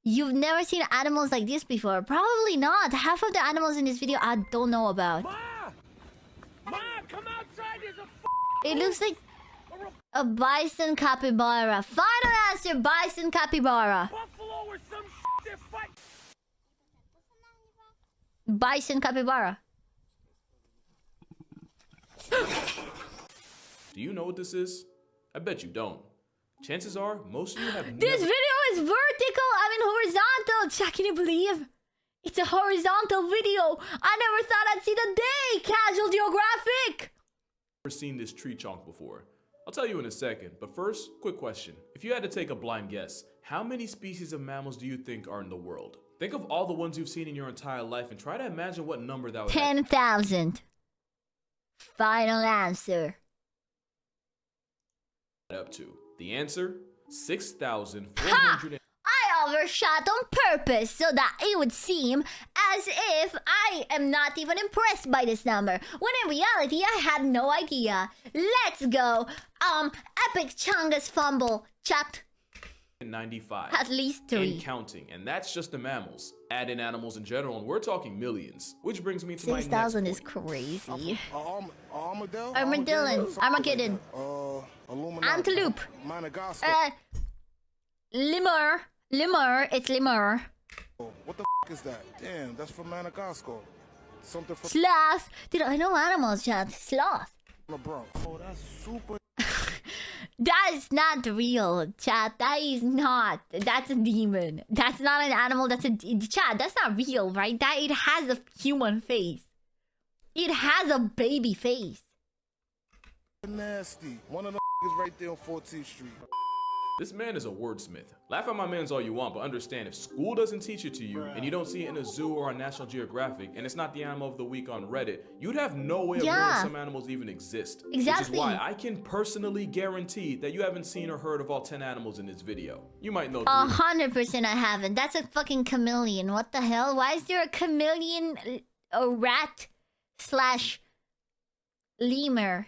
You've never seen animals like this before. Probably not. Half of the animals in this video I don't know about. Ma! Ma, come outside. There's a It looks like a bison capybara. Final answer, bison capybara. buffalo or some they're fighting. Bison capybara. Do you know what this is? I bet you don't. Chances are, most of you have This never... video is vertical. I mean horizontal. Chat, can you believe? It's a horizontal video. I never thought I'd see the day. Casual Geographic. seen this tree chunk before. I'll tell you in a second, but first, quick question. If you had to take a blind guess, how many species of mammals do you think are in the world? Think of all the ones you've seen in your entire life and try to imagine what number that would 10,000. Final answer. add up to. The answer? 6,400. I overshot on purpose so that it would seem as if I am not even impressed by this number, when in reality I had no idea. Let's go. Epic Chungus fumble. Chat. 95. At least 3. And counting, and that's just the mammals. Add in animals in general, and we're talking millions. Which brings me to my next 6,000 is point. crazy. Armadillo? Armageddon. Antelope. Madagascar. Lemur. Lemur. It's lemur. What the is that? Damn, that's from Madagascar. Something from Sloth. Dude, I know animals, chat. Sloth. the Bronx. Oh, that's super. That is not real, chat. That is not. That's a demon. That's not an animal. That's a chat. That's not real, right? That it has a human face. It has a baby face. Nasty. One of them is right there on 14th Street. This man is a wordsmith. Laugh at my man's all you want, but understand, if school doesn't teach it to you, and you don't see it in a zoo or on National Geographic, and it's not the animal of the week on Reddit, you'd have no way of knowing some animals even exist. Exactly. Which is why I can personally guarantee that you haven't seen or heard of all 10 animals in this video. You might know 3. 100% I haven't. That's a fucking chameleon. What the hell? Why is there a chameleon, a rat slash lemur?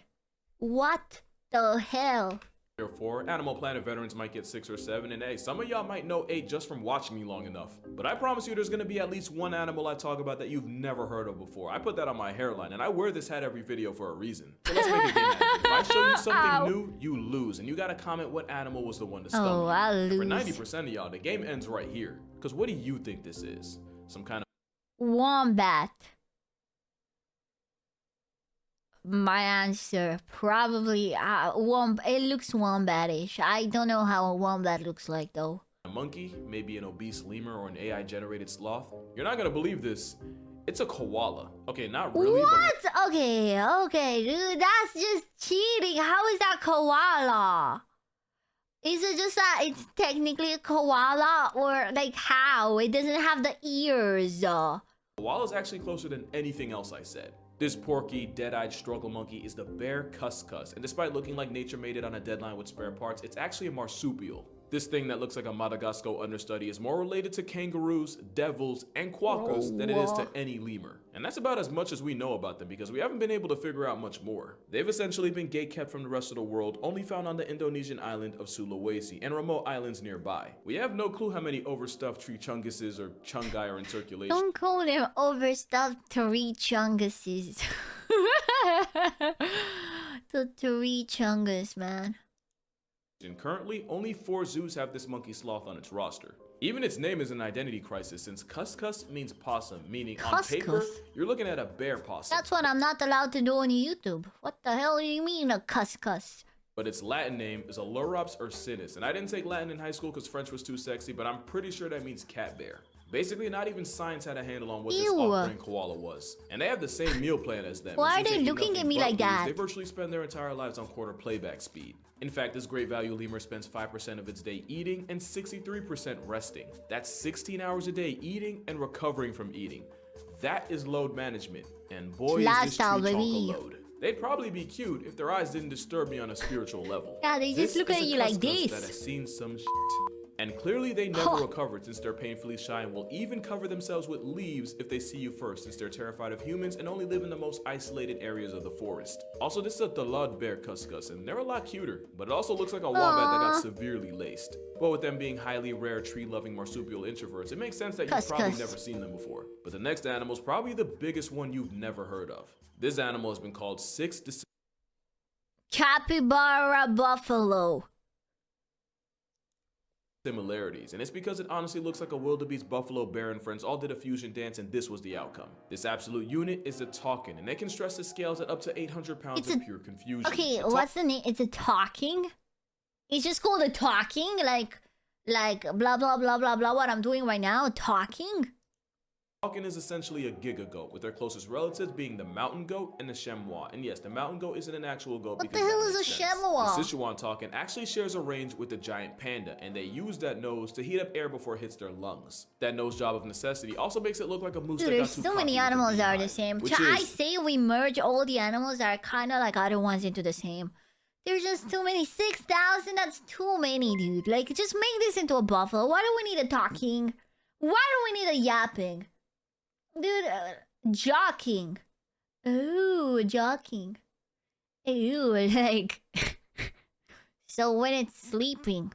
What the hell? Therefore, Animal Planet veterans might get 6 or 7, and hey, some of y'all might know 8 just from watching me long enough. But I promise you there's gonna be at least one animal I talk about that you've never heard of before. I put that on my hairline, and I wear this hat every video for a reason. So let's make a game happen. If I show you something new, you lose, and you gotta comment what animal was the one to stump you. I'll And for lose. 90% of y'all, the game ends right here. Because what do you think this is? Some kind of... Wombat. My answer probably it looks wombatish. I don't know how a wombat looks like though. A monkey, maybe an obese lemur or an AI generated sloth. You're not gonna believe this. It's a koala. Okay, not really, What? Okay, dude, that's just cheating. How is that koala? Is it just that it's technically a koala, or like how? It doesn't have the ears. Koala's actually closer than anything else I said. This porky, dead-eyed struggle monkey is the bear cuscus, and despite looking like nature made it on a deadline with spare parts, it's actually a marsupial. This thing that looks like a Madagascar understudy is more related to kangaroos, devils, and quokkas than it is to any lemur. And that's about as much as we know about them because we haven't been able to figure out much more. They've essentially been gatekept from the rest of the world, only found on the Indonesian island of Sulawesi and remote islands nearby. We have no clue how many overstuffed tree chunguses or chungai are in circulation. Don't call them overstuffed tree chunguses. The tree chungus, man. And currently, only 4 zoos have this monkey sloth on its roster. Even its name is an identity crisis since cuscus means possum, meaning on paper, Cuscus? you're looking at a bear possum. That's what I'm not allowed to do on YouTube. What the hell do you mean a cuscus? But its Latin name is Ailurops ursinus, and I didn't take Latin in high school because French was too sexy, but I'm pretty sure that means cat bear. Basically, not even science had a handle on what this Ew. off-brand koala was. And they have the same meal plan as them. Why and are since they eat looking nothing at me but like booze, that? They virtually spend their entire lives on quarter playback speed. In fact, this great value lemur spends 5% of its day eating and 63% resting. That's 16 hours a day eating and recovering from eating. That is load management, and boy is this tree Lifestyle, chunk a baby. load. They'd probably be cute if their eyes didn't disturb me on a spiritual level. Yeah, they just This look is at a you like cuscus this. that has seen some shit. And clearly they never recovered since they're painfully shy and will even cover themselves with leaves if they see you first, since they're terrified of humans and only live in the most isolated areas of the forest. Also, this is a Dalad bear cuscus, and they're a lot cuter, but it also looks like a wombat that got severely laced. But with them being highly rare tree-loving marsupial introverts, it makes sense that you've probably never seen them before. But the next animal is probably the biggest one you've never heard of. This animal has been called 6 Capybara buffalo. similarities, and it's because it honestly looks like a wildebeest, buffalo, bear, and friends all did a fusion dance, and this was the outcome. This absolute unit is a Talkin, and they can stress the scales at up to 800 pounds of pure confusion. Okay, what's the name? It's a talking? It's just called a talking? Like blah blah blah blah blah what I'm doing right now? Talking? Talkin is essentially a giga goat, with their closest relatives being the mountain goat and the chamois. And yes, the mountain goat isn't an actual goat. What the hell is a chamois? The Sichuan Talkin actually shares a range with the giant panda, and they use that nose to heat up air before it hits their lungs. That nose job of necessity also makes it look like a moose. Dude, there's so many animals that are the same. I say we merge all the animals that are kind of like other ones into the same. There's just too many. 6,000, that's too many, dude. Like, just make this into a buffalo. Why do we need a talking? Why do we need a yapping? Dude, jockeying. Ooh, jockeying. Ooh, like... So when it's sleeping,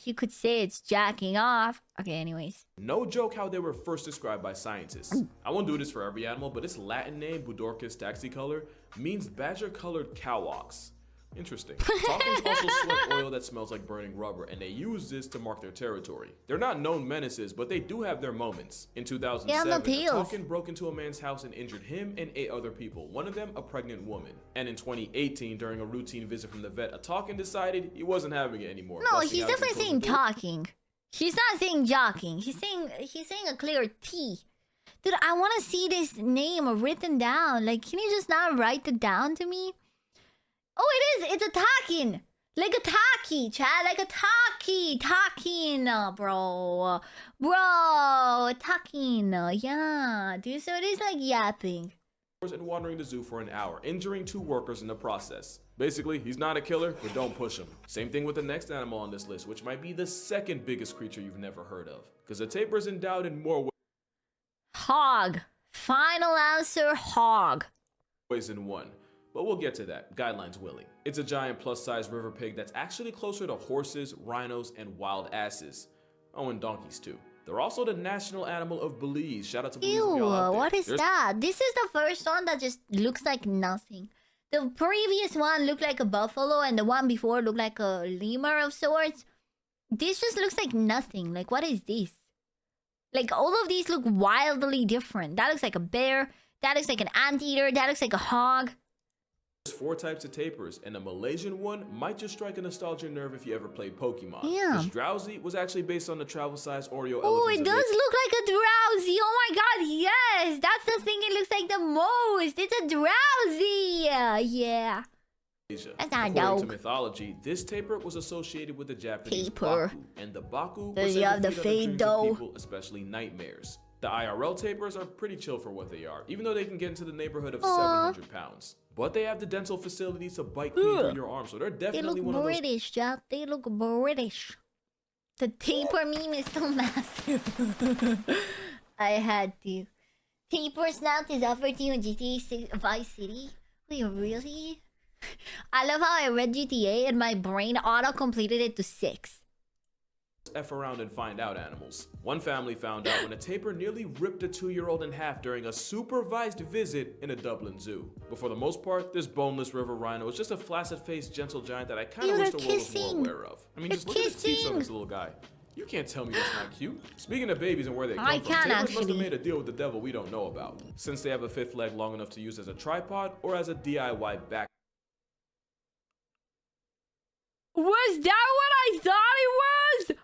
you could say it's jacking off. Okay, anyways. No joke how they were first described by scientists. I won't do this for every animal, but its Latin name, Budorcus taxicolor, means badger-colored cow ox. Interesting. Talkins also sweat oil that smells like burning rubber, and they use this to mark their territory. They're not known menaces, but they do have their moments. In 2007, a Talkin broke into a man's house and injured him and 8 other people, one of them a pregnant woman. And in 2018, during a routine visit from the vet, a Talkin decided he wasn't having it anymore. No, he's definitely saying talking. He's not saying jockeying. He's saying a clear T. Dude, I want to see this name written down. Like, can you just not write it down to me? Oh, it is. It's a talking. Like a talkie, Chad. Like a talkie. Talking, bro. Bro, talking. Yeah, dude. So it is like yapping. And wandering the zoo for an hour, injuring 2 workers in the process. Basically, he's not a killer, but don't push him. Same thing with the next animal on this list, which might be the second biggest creature you've never heard of. Because the tapir is endowed in more Hog. Final answer, hog. ways than one. But we'll get to that, guidelines willing. It's a giant plus-size river pig that's actually closer to horses, rhinos, and wild asses. Oh, and donkeys too. They're also the national animal of Belize. Shout out to Belize. Ew, what is that? This is the first one that just looks like nothing. The previous one looked like a buffalo, and the one before looked like a lemur of sorts. This just looks like nothing. Like, what is this? Like, all of these look wildly different. That looks like a bear. That looks like an anteater. That looks like a hog. There's 4 types of tapirs, and the Malaysian one might just strike a nostalgia nerve if you ever played Pokemon. Yeah. This Drowsy was actually based on the travel-sized Oreo elephants. Oh, it does look like a drowsy. Oh my god, yes. That's the thing it looks like the most. It's a drowsy. Yeah. Asia. That's not According to dope. mythology, this tapir was associated with the Japanese Tapir. Baku, and the Baku Does was he said have to the feed on fade, dreams of though? people, especially nightmares. The IRL tapirs are pretty chill for what they are, even though they can get into the neighborhood of 700 pounds. But they have the dental facilities to bite clean through your arm, so they're They definitely look one British, Jack. They look British. The tapir meme is still massive. I had to. Tapir snout is offered to you in GTA Vice City. Wait, really? I love how I read GTA and my brain auto-completed it to 6. F around and find out animals. One family found out when a tapir nearly ripped a 2-year-old in half during a supervised visit in a Dublin zoo. But for the most part, this boneless river rhino is just a flaccid-faced, gentle giant that I kind of wish the world was more aware of. I mean, just look at the teeth on this little guy. You can't tell me that's not cute. Speaking of babies and where they come from, tapirs must have made a deal with the devil we don't know about, since they have a 5th leg long enough to use as a tripod or as a DIY back. Was that what I thought it was?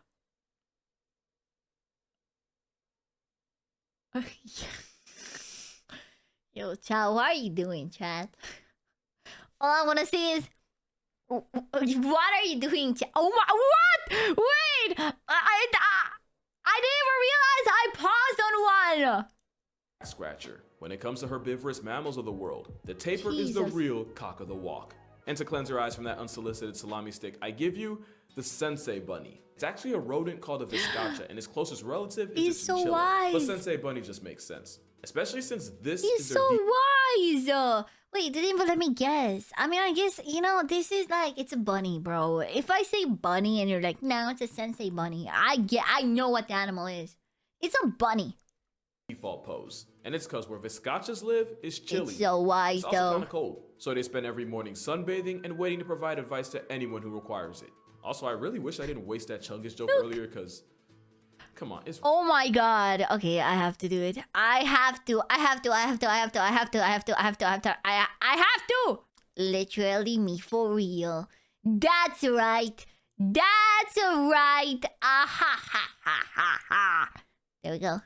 Yo, Chad, what are you doing, Chad? All I want to say is, what are you doing, Chad? Oh my, what? Wait, I didn't even realize I paused on one. Scratcher. When it comes to herbivorous mammals of the world, the tapir is the real cock of the walk. And to cleanse your eyes from that unsolicited salami stick, I give you the Sensei Bunny. It's actually a rodent called a Viscacha, and its closest relative is He's its so chinchilla. wise. But Sensei Bunny just makes sense, especially since this He's is so their wise. Wait, didn't even let me guess. I mean, I guess, you know, this is like, it's a bunny, bro. If I say bunny and you're like, no, it's a sensei bunny, I know what the animal is. It's a bunny. default pose. And it's because where Viscachas live is chilly. It's so wise, It's also though. kind of cold. So they spend every morning sunbathing and waiting to provide advice to anyone who requires it. Also, I really wish I didn't waste that Chungus joke earlier because, come on, it's Oh my god. Okay, I have to do it. I have to. Literally me for real. That's right. That's right. Ah ha ha ha ha ha. There we go.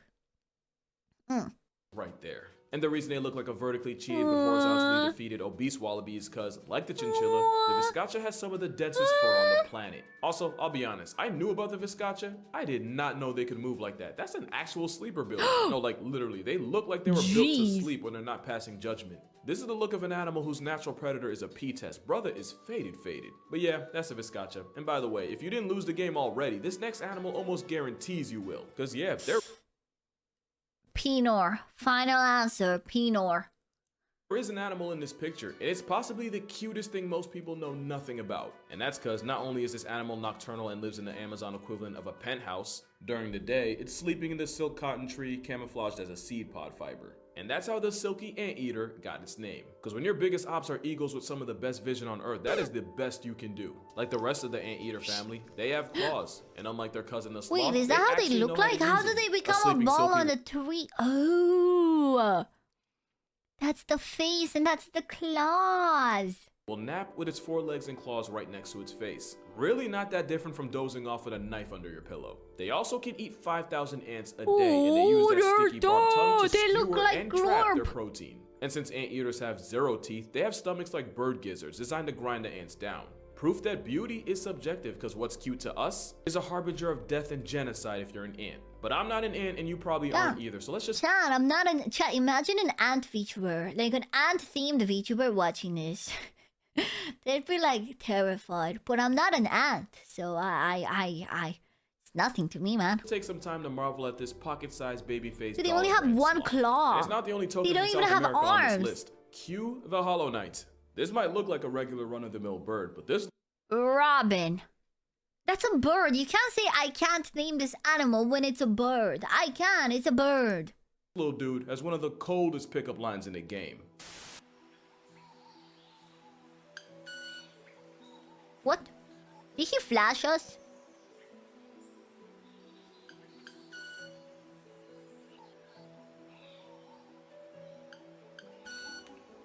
right there. And the reason they look like a vertically cheated but horizontally defeated obese wallaby is because, like the chinchilla, the Viscacha has some of the densest fur on the planet. Also, I'll be honest, I knew about the Viscacha. I did not know they could move like that. That's an actual sleeper build. No, like literally, they look like they were built to Jeez. sleep when they're not passing judgment. This is the look of an animal whose natural predator is a P-test. Brother is faded. But yeah, that's a Viscacha. And by the way, if you didn't lose the game already, this next animal almost guarantees you will. Because yeah, they're Pinor. Final answer. Pinor. There is an animal in this picture, and it's possibly the cutest thing most people know nothing about. And that's because not only is this animal nocturnal and lives in the Amazon equivalent of a penthouse, during the day, it's sleeping in the silk cotton tree camouflaged as a seed pod fiber. And that's how the silky anteater got its name. Because when your biggest ops are eagles with some of the best vision on earth, that is the best you can do. Like the rest of the anteater family, they have claws. And unlike their cousin the sloth, Wait, is that how they actually look know how like? to How use do them. they become a sleeping ball silky on the tree? Oh, that's the face and that's the claws. will nap with its forelegs and claws right next to its face. Really not that different from dozing off with a knife under your pillow. They also can eat 5,000 ants a day, and they use that Oh, sticky barbed tongue to they look skewer like and trap their glorp. protein. And since anteaters have 0 teeth, they have stomachs like bird gizzards designed to grind the ants down. Proof that beauty is subjective, because what's cute to us is a harbinger of death and genocide if you're an ant. But I'm not an ant, and you probably aren't either, so let's just... Chat, I'm not an... Chat, imagine an ant VTuber. Like an ant-themed VTuber watching this. They'd be like terrified. But I'm not an ant, so it's nothing to me, man. take some time to marvel at this pocket-sized baby face. So they only have one claw. And it's not the only token They don't from even South have America on arms. this list. Cue the Hollow Knight. This might look like a regular run-of-the-mill bird, but this Robin. That's a bird. You can't say I can't name this animal when it's a bird. I can. It's a bird. little dude has one of the coldest pickup lines in the game. What? Did he flash us?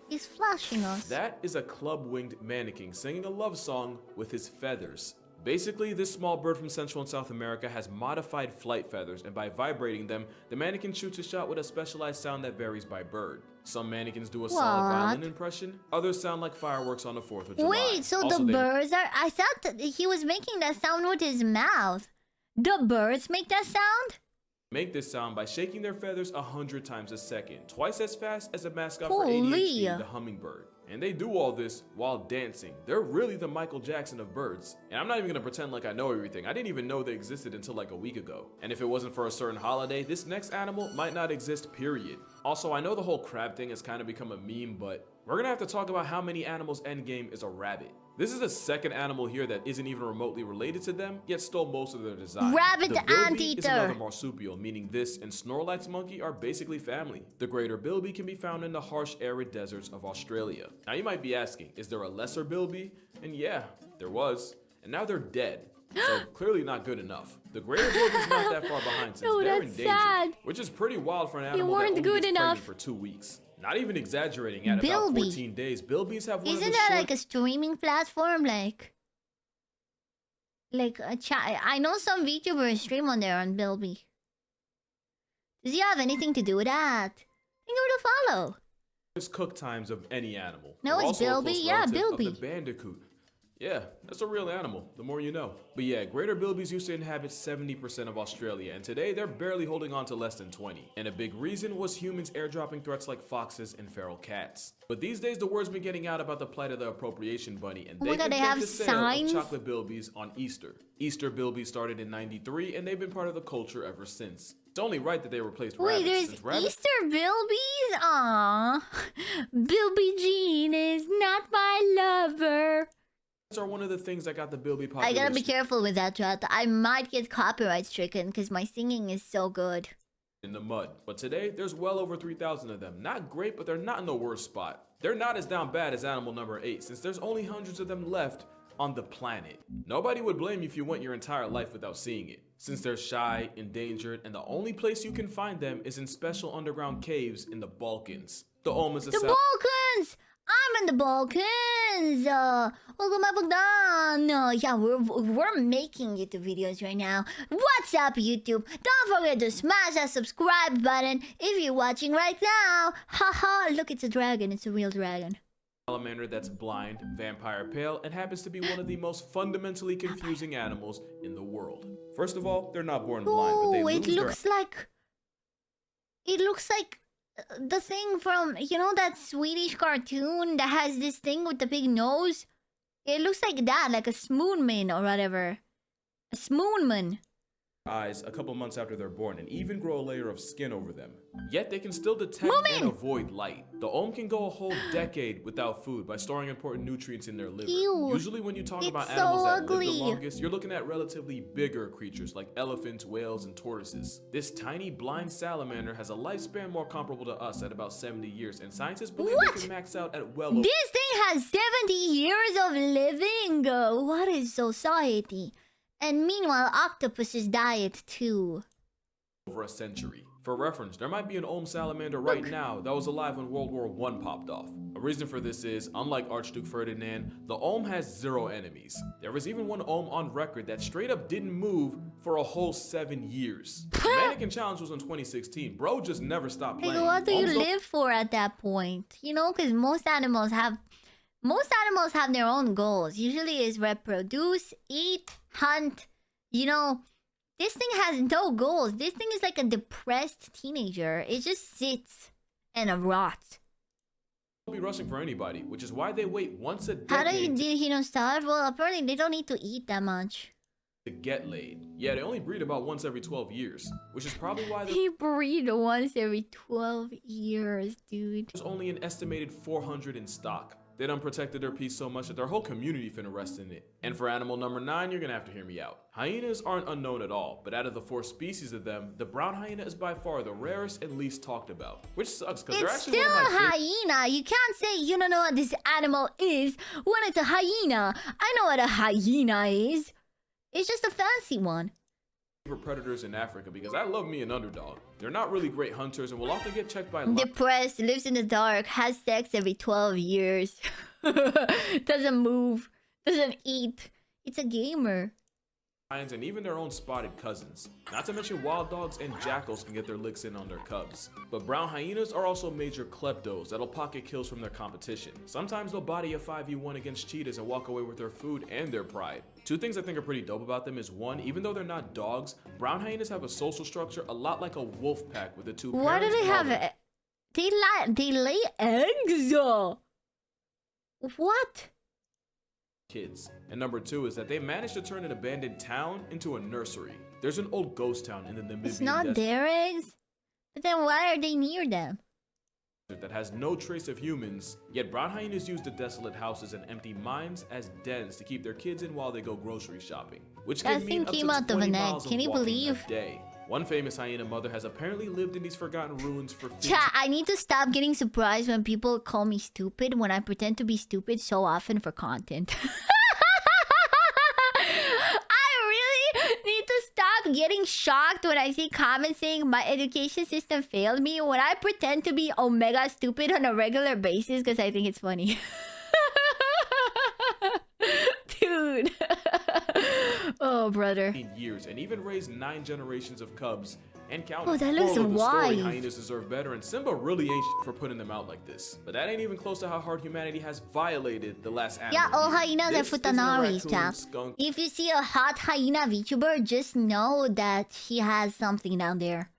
He's flashing us. That is a club-winged mannequin singing a love song with his feathers. Basically, this small bird from Central and South America has modified flight feathers, and by vibrating them, the mannequin shoots a shot with a specialized sound that varies by bird. Some mannequins do a solid violin impression, others sound like fireworks on the 4th of July. Wait, so Also, the they birds are... I thought that he was making that sound with his mouth. The birds make that sound? make this sound by shaking their feathers 100 times a second, twice as fast as a mascot for Holy. ADHD, the hummingbird. And they do all this while dancing. They're really the Michael Jackson of birds. And I'm not even gonna pretend like I know everything. I didn't even know they existed until like a week ago. And if it wasn't for a certain holiday, this next animal might not exist, period. Also, I know the whole crab thing has kind of become a meme, but we're gonna have to talk about how many animals endgame is a rabbit. This is the second animal here that isn't even remotely related to them, yet stole most of their design. Rabbit the bilby anteater. is another marsupial, meaning this and Snorlax monkey are basically family. The greater bilby can be found in the harsh, arid deserts of Australia. Now you might be asking, is there a lesser bilby? And yeah, there was. And now they're dead. So clearly not good enough. The greater bilby's not that far behind since No, they're that's in danger, sad. which is pretty wild for an animal that weren't only good gets enough. pregnant for 2 weeks. Not even exaggerating, at Bilby. about 14 days, bilbies have one Isn't of the that short like a streaming platform? Like a chat. I know some VTubers stream on there on Bilby. Does he have anything to do with that? Think of it to follow. cook times of any animal. No, They're it's also a Bilby. close Yeah, relative of Bilby. the bandicoot. Yeah, that's a real animal, the more you know. But yeah, greater bilbies used to inhabit 70% of Australia, and today they're barely holding on to less than 20. And a big reason was humans airdropping threats like foxes and feral cats. But these days the word's been getting out about the plight of the appropriation bunny, and Oh my they God, they can have the sale signs? of chocolate bilbies on Easter. Easter bilbies started in '93, and they've been part of the culture ever since. It's only right that they replaced Wait, rabbits, there's since rabbits Easter Bilbies? Aww. Bilby Jean is not my lover. are one of the things that got the bilby I population. gotta be careful with that, chat. I might get copyright stricken because my singing is so good. In the mud. But today, there's well over 3,000 of them. Not great, but they're not in the worst spot. They're not as down bad as animal number 8, since there's only hundreds of them left on the planet. Nobody would blame you if you went your entire life without seeing it, since they're shy, endangered, and the only place you can find them is in special underground caves in the Balkans. The Ulm is a The Balkans! I'm in the Balkans! Welcome back, Bogdan! Yeah, we're making YouTube videos right now. What's up, YouTube? Don't forget to smash that subscribe button if you're watching right now. Haha, look, it's a dragon. It's a real dragon. salamander that's blind, vampire pale, and happens to be one of the most fundamentally confusing animals in the world. First of all, they're not born blind, but they Oh, lose it looks like... It looks like the thing from, you know, that Swedish cartoon that has this thing with the big nose? It looks like that, like a Smoonman or whatever. A Smoonman. eyes a couple months after they're born and even grow a layer of skin over them. Yet they can still detect and avoid light. The Ulm can go a whole decade without food by storing important nutrients in their liver. Ew, Usually when you talk it's about so animals that ugly. live the longest, you're looking at relatively bigger creatures like elephants, whales, and tortoises. This tiny blind salamander has a lifespan more comparable to us at about 70 years, and scientists believe What? they can max out at well over This thing has 70 years of living. What is society? And meanwhile, octopuses diet too. a century. For reference, there might be an Ulm salamander right now that was alive when World War I popped off. A reason for this is, unlike Archduke Ferdinand, the Ulm has 0 enemies. There was even one Ulm on record that straight up didn't move for a whole 7 years. The Mannequin Challenge was in 2016. Bro just never stopped Like, playing. what do you Ulms don't- live for at that point? You know, because most animals have their own goals. Usually is reproduce, eat, hunt. You know, this thing has no goals. This thing is like a depressed teenager. It just sits and rots. Don't be rushing for anybody, which is why they wait once a How do decade you not starve? Well, apparently they don't need to eat that much. to get laid. Yeah, they only breed about once every 12 years, which is probably why They breed once every 12 years, dude. there's only an estimated 400 in stock. They done protected their peace so much that their whole community finna rest in it. And for animal number 9, you're gonna have to hear me out. Hyenas aren't unknown at all, but out of the 4 species of them, the brown hyena is by far the rarest and least talked about. Which sucks, because they're It's actually still one a of my favorite hyena. You can't say you don't know what this animal is when it's a hyena. I know what a hyena is. It's just a fancy one. predators in Africa because I love me an underdog. They're not really great hunters and will often get checked by Depressed, lives in the dark, has sex every 12 years. Doesn't move, doesn't eat. It's a gamer. lions and even their own spotted cousins. Not to mention wild dogs and jackals can get their licks in on their cubs. But brown hyenas are also major kleptos that'll pocket kills from their competition. Sometimes they'll body a 5v1 against cheetahs and walk away with their food and their pride. 2 things I think are pretty dope about them is 1, even though they're not dogs, brown hyenas have a social structure a lot like a wolf pack with the 2 Why do parents they and all have their they lay eggs? What? kids. And number 2 is that they managed to turn an abandoned town into a nursery. There's an old ghost town in the Namibian It's not desert their eggs? But then why are they near them? that has no trace of humans, yet brown hyenas use the desolate houses and empty mines as dens to keep their kids in while they go grocery shopping, which That can mean thing up came to out of 20 an egg. miles of Can you walking believe? a day. One famous hyena mother has apparently lived in these forgotten ruins for 50 Chat, I need to stop getting surprised when people call me stupid when I pretend to be stupid so often for content. I really need to stop getting shocked when I see comments saying my education system failed me when I pretend to be omega stupid on a regular basis because I think it's funny. Dude. Oh, brother. years and even raised 9 generations of cubs and counting. Oh, that looks Moral of the story, wise. hyenas deserve better, and Simba really ain't for putting them out like this. But that ain't even close to how hard humanity has violated the last animal. Yeah, all here. hyenas are This isn't a futanaris, raccoon, chat. skunk, If you see a hot hyena VTuber, just know that she has something down there.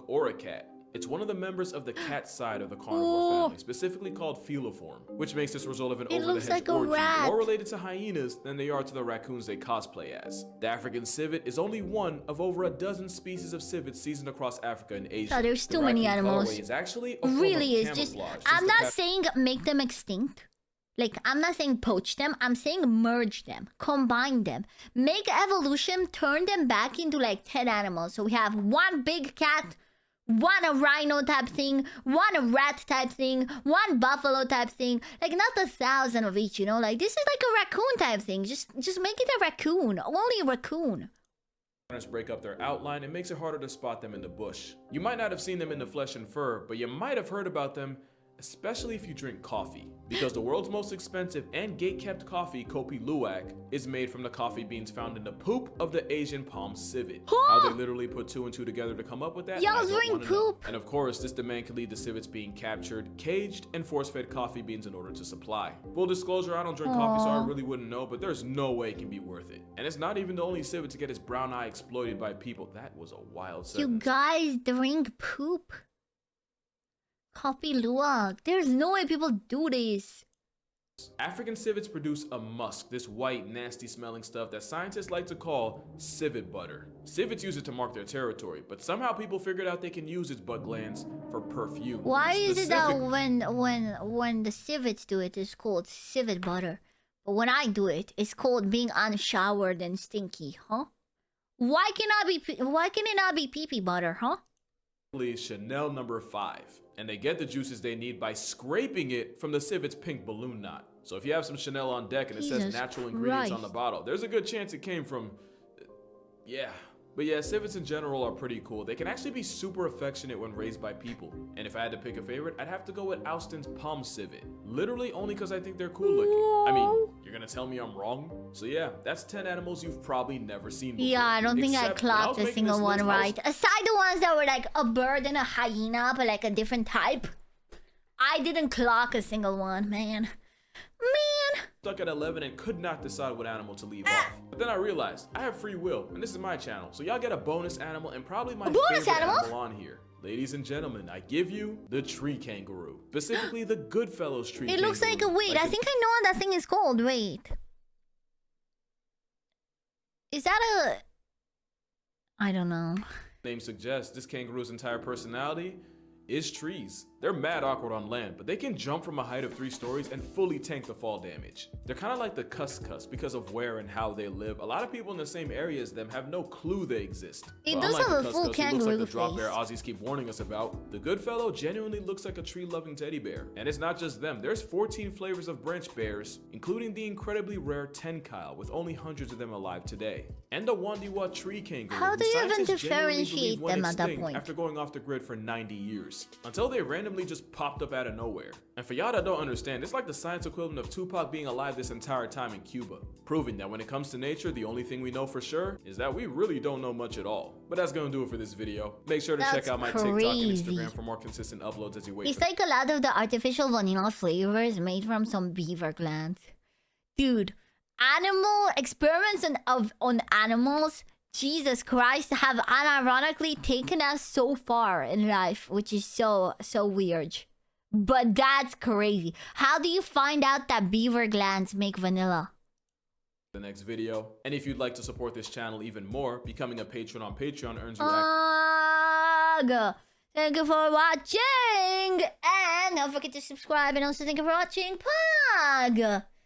or a cat. It's one of the members of the cat side of the carnivore Oh. family, specifically called feliform, which makes this result of an It looks over-the-hedge like a orgy rat. more related to hyenas than they are to the raccoons they cosplay as. The African civet is only one of over a dozen species of civets seasoned across Africa and Asia. Oh, there's The too many raccoon animals. colorway is actually a form Really of is just. camouflage, I'm since not the saying make them extinct. Like, I'm not saying poach them. I'm saying merge them, combine them, make evolution, turn them back into like 10 animals. So we have one big cat, one a rhino type thing, one a rat type thing, one buffalo type thing. Like, not 1,000 of each, you know? Like, this is like a raccoon type thing. Just make it a raccoon. Only a raccoon. break up their outline and makes it harder to spot them in the bush. You might not have seen them in the flesh and fur, but you might have heard about them, especially if you drink coffee. Because the world's most expensive and gate-kept coffee, Kopi Luwak, is made from the coffee beans found in the poop of the Asian palm civet. How they literally put 2 and 2 together to come up with that, Y'all I don't drink wanna know. poop? And of course, this demand could lead to civets being captured, caged, and force-fed coffee beans in order to supply. Full disclosure, I don't drink coffee, so I really wouldn't know, but there's no way it can be worth it. And it's not even the only civet to get his brown eye exploited by people. That was a wild You sentence. guys drink poop? Kopi Luwak. There's no way people do this. African civets produce a musk, this white, nasty smelling stuff that scientists like to call civet butter. Civets use it to mark their territory, but somehow people figured out they can use its butt glands for perfume. Why is it that Specific- when the civets do it, it's called civet butter, but when I do it, it's called being unshowered and stinky, huh? Why can it not be pee-pee butter, huh? Chanel number 5, and they get the juices they need by scraping it from the civet's pink balloon knot. So if you have some Chanel on deck and it says Jesus natural ingredients on Christ. the bottle, there's a good chance it came from, yeah. But yeah, civets in general are pretty cool. They can actually be super affectionate when raised by people. And if I had to pick a favorite, I'd have to go with Austin's palm civet. Literally only because I think they're cool looking. I mean, you're gonna tell me I'm wrong? So yeah, that's 10 animals you've probably never seen before. Yeah, I don't think I Except when was clocked a making single this one list, I was right. Aside the ones that were like a bird and a hyena, but like a different type, I didn't clock a single one, man. stuck at 11 and could not decide what animal to leave off. But then I realized I have free will, and this is my channel, so y'all get a bonus animal and probably my bonus favorite animal? on here. Ladies and gentlemen, I give you the tree kangaroo, specifically the Goodfellows tree It kangaroo. looks like a wait. I think I know what that thing is called. Wait, is that a? I don't know. Name suggests, this kangaroo's entire personality is trees. They're mad awkward on land, but they can jump from a height of 3 stories and fully tank the fall damage. They're kind of like the cuscus because of where and how they live. A lot of people in the same area as them have no clue they exist. It But does unlike have the a full cuscus, who looks kangaroo like the drop bear face. Aussies keep warning us about, the Goodfellow genuinely looks like a tree-loving teddy bear. And it's not just them. There's 14 flavors of branch bears, including the incredibly rare tenkyle, with only hundreds of them alive today. And the Wandiwa tree kangaroo. How do who you even scientists genuinely differentiate believe went them at that extinct point? after going off the grid for 90 years, until they randomly just popped up out of nowhere. And for y'all that don't understand, it's like the science equivalent of Tupac being alive this entire time in Cuba, proving that when it comes to nature, the only thing we know for sure is that we really don't know much at all. But that's gonna do it for this video. Make sure to check That's out my TikTok and crazy. Instagram for more consistent uploads as you wait It's for like a lot of the artificial vanilla flavors made from some beaver glands. Dude, animal experiments on animals, Jesus Christ, have unironically taken us so far in life, which is so weird. But that's crazy. How do you find out that beaver glands make vanilla? the next video. And if you'd like to support this channel even more, becoming a patron on Patreon earns you Thank you for watching, and don't forget to subscribe, and also thank you for watching. Pog.